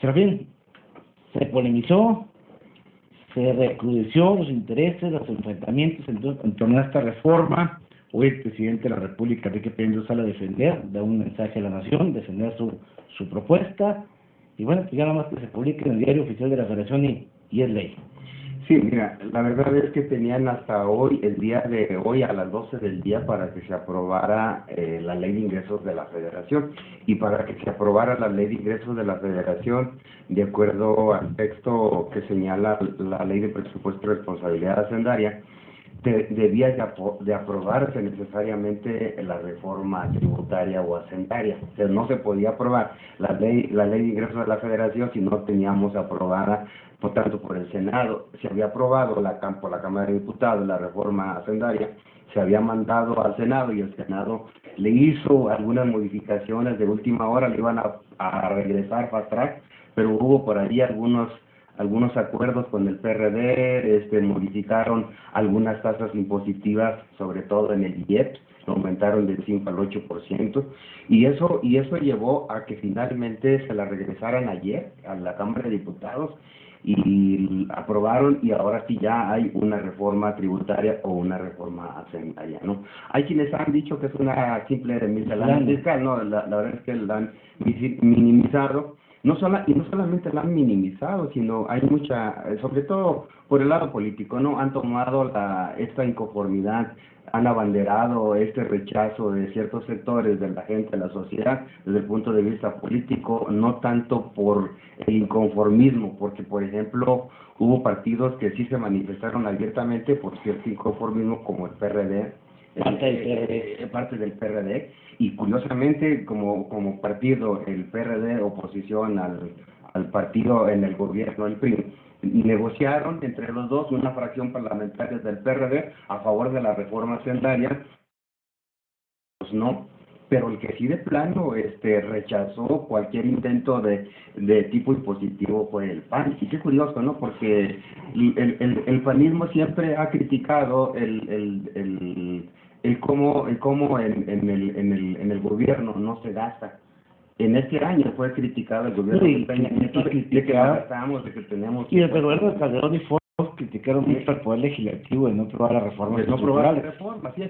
Serafín, se polemizó, se recrudeció los intereses, los enfrentamientos en torno a esta reforma. Hoy el presidente de la República, Enrique Peña Nieto, sale a defender, da un mensaje a la nación, defender su propuesta, y bueno, pues ya nada más que se publique en el Diario Oficial de la Federación y es ley. Sí, mira, la verdad es que tenían hasta hoy, el día de hoy a las 12 del día para que se aprobara la ley de ingresos de la Federación. Y para que se aprobara la ley de ingresos de la Federación, de acuerdo al texto que señala la ley de presupuesto y responsabilidad hacendaria, debía de aprobarse necesariamente la reforma tributaria o hacendaria. O sea, no se podía aprobar la ley de ingresos de la Federación si no teníamos aprobada, por tanto, por el Senado. Se había aprobado por la Cámara de Diputados la reforma hacendaria, se había mandado al Senado y el Senado le hizo algunas modificaciones de última hora, le iban a regresar fast track, pero hubo por ahí algunos acuerdos con el PRD, modificaron algunas tasas impositivas, sobre todo en el IEPS, lo aumentaron del 5 al 8%, y eso llevó a que finalmente se la regresaran ayer a la Cámara de Diputados y aprobaron, y ahora sí ya hay una reforma tributaria o una reforma hacendaria, ¿no? Hay quienes han dicho que es una simple miscelánea fiscal, no, la verdad es que la han minimizado. No solamente la han minimizado, sino hay mucha, sobre todo por el lado político, ¿no? Han tomado esta inconformidad, han abanderado este rechazo de ciertos sectores de la gente, de la sociedad, desde el punto de vista político, no tanto por el inconformismo, porque, por ejemplo, hubo partidos que sí se manifestaron abiertamente por cierto inconformismo, como el PRD, parte del PRD, y curiosamente como partido, el PRD, oposición al partido en el gobierno, el PRI, negociaron entre los dos una fracción parlamentaria del PRD a favor de la reforma hacendaria, pues no, pero el que sí de plano rechazó cualquier intento de tipo impositivo fue el PAN. Y qué curioso, ¿no? Porque el panismo siempre ha criticado el cómo en el gobierno no se gasta. En este año fue criticado el gobierno de Peña Nieto, de que gastamos, de que tenemos... Y desde el gobierno de Calderón y Fox criticaron mucho al Poder Legislativo de no aprobar la reforma. De no aprobar la reforma, sí,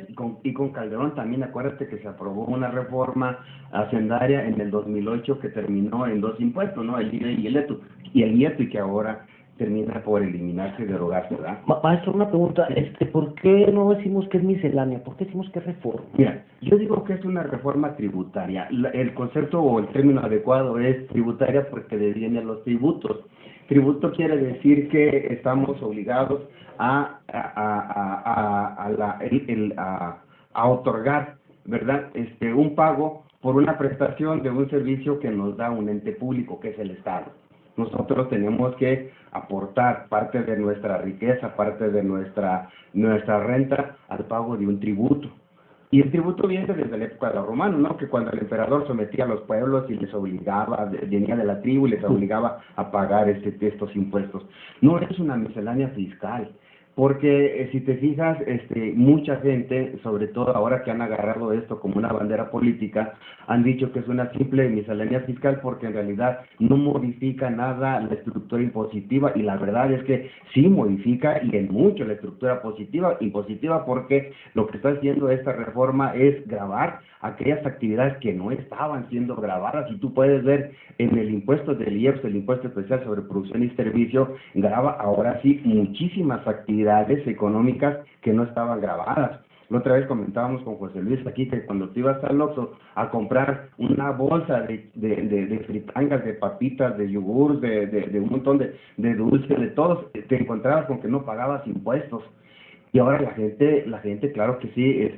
y con Calderón también, acuérdate que se aprobó una reforma hacendaria en el 2008 que terminó en dos impuestos, ¿no? El IVA y el IEPS, y que ahora termina por eliminarse y derogarse, ¿verdad? Maestro, una pregunta, ¿por qué no decimos que es miscelánea? ¿Por qué decimos que es reforma? Mira, yo digo que es una reforma tributaria. El concepto o el término adecuado es tributaria porque deviene los tributos. Tributo quiere decir que estamos obligados a otorgar, ¿verdad? Un pago por una prestación de un servicio que nos da un ente público, que es el Estado. Nosotros tenemos que aportar parte de nuestra riqueza, parte de nuestra renta al pago de un tributo. Y el tributo viene desde la época de los romanos, ¿no? Que cuando el emperador sometía a los pueblos y les obligaba, venía de la tribu y les obligaba a pagar estos impuestos. No es una miscelánea fiscal, porque si te fijas, mucha gente, sobre todo ahora que han agarrado esto como una bandera política, han dicho que es una simple miscelánea fiscal porque en realidad no modifica nada la estructura impositiva, y la verdad es que sí modifica y en mucho la estructura impositiva, porque lo que está haciendo esta reforma es gravar aquellas actividades que no estaban siendo grabadas. Y tú puedes ver en el impuesto del IEPS, el impuesto especial sobre producción y servicio, graba ahora sí muchísimas actividades económicas que no estaban grabadas. La otra vez comentábamos con José Luis aquí que cuando tú ibas al Oxxo a comprar una bolsa de fritangas, de papitas, de yogur, de un montón de dulces, de todos, te encontrabas con que no pagabas impuestos. Y ahora la gente, claro que sí,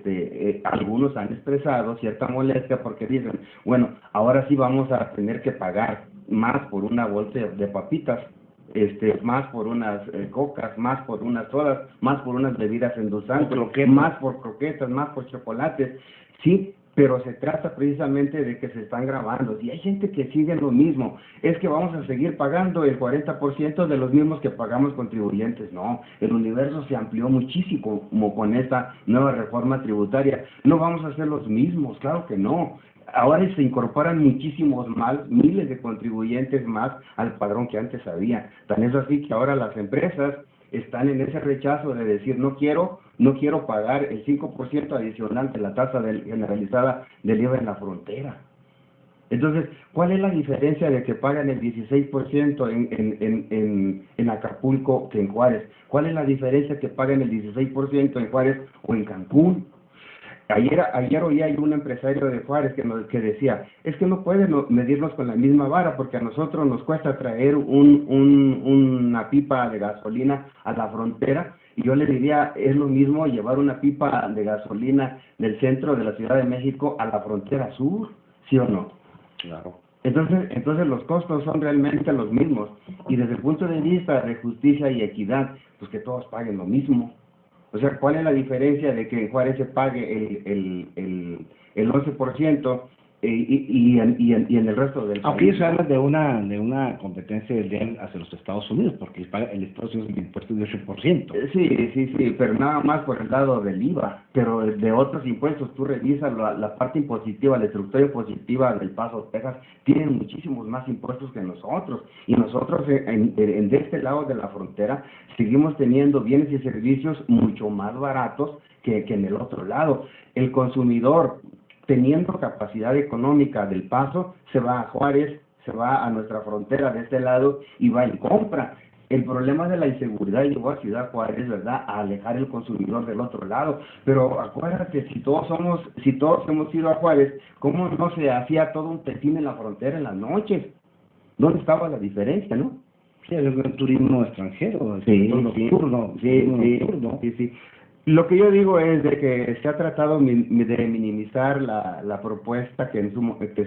algunos han expresado cierta molestia porque dicen, bueno, ahora sí vamos a tener que pagar más por una bolsa de papitas, más por unas cocas, más por unas sodas, más por unas bebidas endulzantes, más por croquetas, más por chocolates. Sí, pero se trata precisamente de que se están grabando. Y hay gente que sigue lo mismo, es que vamos a seguir pagando el 40% de los mismos que pagamos contribuyentes. No, el universo se amplió muchísimo como con esta nueva reforma tributaria. No vamos a ser los mismos, claro que no. ahora se incorporan muchísimos más, miles de contribuyentes más al padrón que antes había. Tan es así que ahora las empresas están en ese rechazo de decir no quiero pagar el 5% adicional de la tasa generalizada del IVA en la frontera. Entonces, ¿cuál es la diferencia de que pagan el 16% en Acapulco que en Juárez? ¿Cuál es la diferencia que pagan el 16% en Juárez o en Cancún? Ayer oía un empresario de Juárez que decía, es que no pueden medirnos con la misma vara porque a nosotros nos cuesta traer una pipa de gasolina a la frontera, y yo le diría, es lo mismo llevar una pipa de gasolina del centro de la Ciudad de México a la frontera sur, ¿sí o no? Claro. Entonces los costos son realmente los mismos, y desde el punto de vista de justicia y equidad, pues que todos paguen lo mismo. O sea, ¿cuál es la diferencia de que en Juárez se pague el 11% y en el resto del país? Aunque ellos hablan de una competencia desleal hacia los Estados Unidos, porque el Estados Unidos el impuesto es de 8%. Sí, pero nada más por el lado del IVA, pero de otros impuestos, tú revisas la parte impositiva, la estructura impositiva del Paso, Texas, tienen muchísimos más impuestos que nosotros, y nosotros de este lado de la frontera seguimos teniendo bienes y servicios mucho más baratos que en el otro lado. El consumidor, teniendo capacidad económica del Paso, se va a Juárez, se va a nuestra frontera de este lado y va y compra. El problema de la inseguridad llevó a Ciudad Juárez, ¿verdad?, a alejar el consumidor del otro lado. Pero acuérdate, si todos hemos ido a Juárez, ¿cómo no se hacía todo un festín en la frontera en las noches? ¿Dónde estaba la diferencia, no? Sí, el turismo extranjero, sí, nocturno. Sí. Lo que yo digo es de que se ha tratado de minimizar la propuesta que en su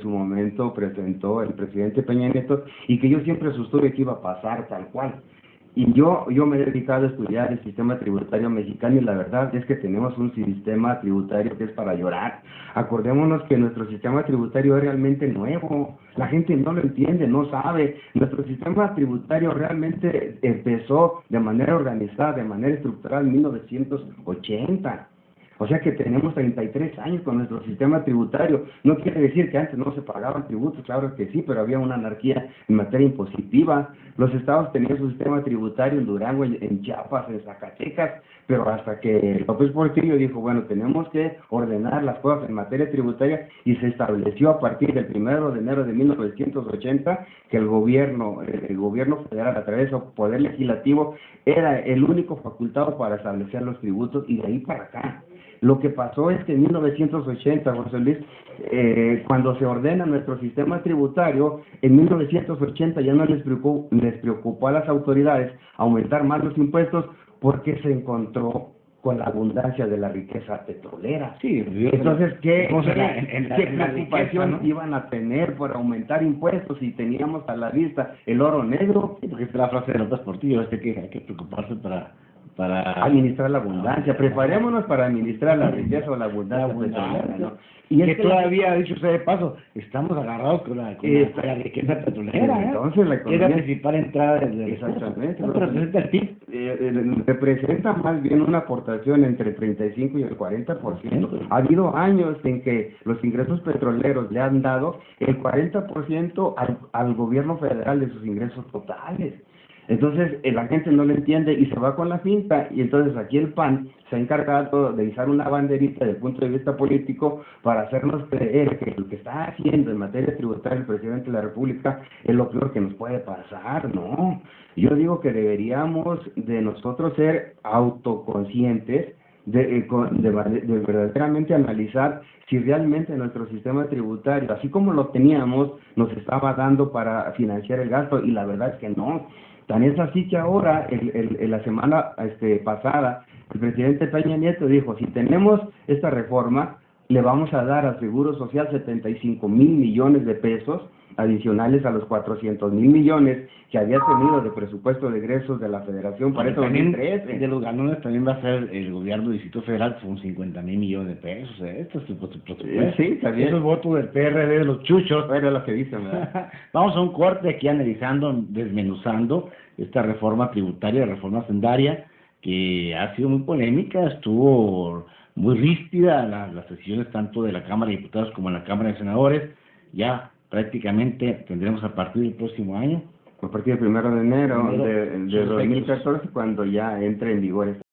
momento presentó el presidente Peña Nieto, y que yo siempre sostuve que iba a pasar tal cual. Y yo me he dedicado a estudiar el sistema tributario mexicano, y la verdad es que tenemos un sistema tributario que es para llorar. Acordémonos que nuestro sistema tributario es realmente nuevo, la gente no lo entiende, no sabe. Nuestro sistema tributario realmente empezó de manera organizada, de manera estructural en 1980. O sea que tenemos 33 años con nuestro sistema tributario. No quiere decir que antes no se pagaban tributos, claro que sí, pero había una anarquía en materia impositiva. Los estados tenían su sistema tributario en Durango, en Chiapas, en Zacatecas, pero hasta que López Portillo dijo, bueno, tenemos que ordenar las cosas en materia tributaria, y se estableció a partir del 1 de enero de 1980 que el gobierno federal, a través del Poder Legislativo, era el único facultado para establecer los tributos, y de ahí para acá. Lo que pasó es que en 1980, José Luis, cuando se ordena nuestro sistema tributario, en 1980 ya no les preocupó a las autoridades aumentar más los impuestos, porque se encontró con la abundancia de la riqueza petrolera. Sí, entonces, ¿qué preocupación, ¿no?, iban a tener por aumentar impuestos si teníamos a la vista el oro negro? Sí, porque es la frase de López Portillo, que hay que preocuparse para administrar la abundancia. Preparémonos para administrar la riqueza o la abundancia petrolera, ¿no? Y que todavía, dicho sea de paso, estamos agarrados con la riqueza petrolera. Entonces, la economía, es la principal entrada desde exactamente. ¿Cuánto representa el PIB? Representa más bien una aportación entre el 35 y el 40%. Ha habido años en que los ingresos petroleros le han dado el 40% al gobierno federal de sus ingresos totales. Entonces, la gente no lo entiende y se va con la finta, y entonces aquí el PAN se ha encargado de izar una banderita desde el punto de vista político para hacernos creer que lo que está haciendo en materia tributaria el presidente de la República es lo peor que nos puede pasar. No, yo digo que deberíamos de nosotros ser autoconscientes de verdaderamente analizar si realmente nuestro sistema tributario, así como lo teníamos, nos estaba dando para financiar el gasto, y la verdad es que no. Tan es así que ahora, la semana pasada, el presidente Peña Nieto dijo, si tenemos esta reforma, le vamos a dar al Seguro Social 75,000 millones de pesos adicionales a los 400,000 millones que había tenido de presupuesto de egresos de la Federación para este 2013. De los ganones también va a ser el gobierno del Distrito Federal con 50,000 millones de pesos. Esto es su presupuesto. Sí, también. Esos votos del PRD, de los chuchos. Era lo que dicen, ¿verdad? Vamos a un corte aquí analizando, desmenuzando esta reforma tributaria, reforma hacendaria, que ha sido muy polémica, estuvo muy ríspida las sesiones tanto de la Cámara de Diputados como de la Cámara de Senadores. Ya prácticamente tendremos a partir del próximo año. A partir del 1 de enero Enero, de 2014, cuando ya entre en vigor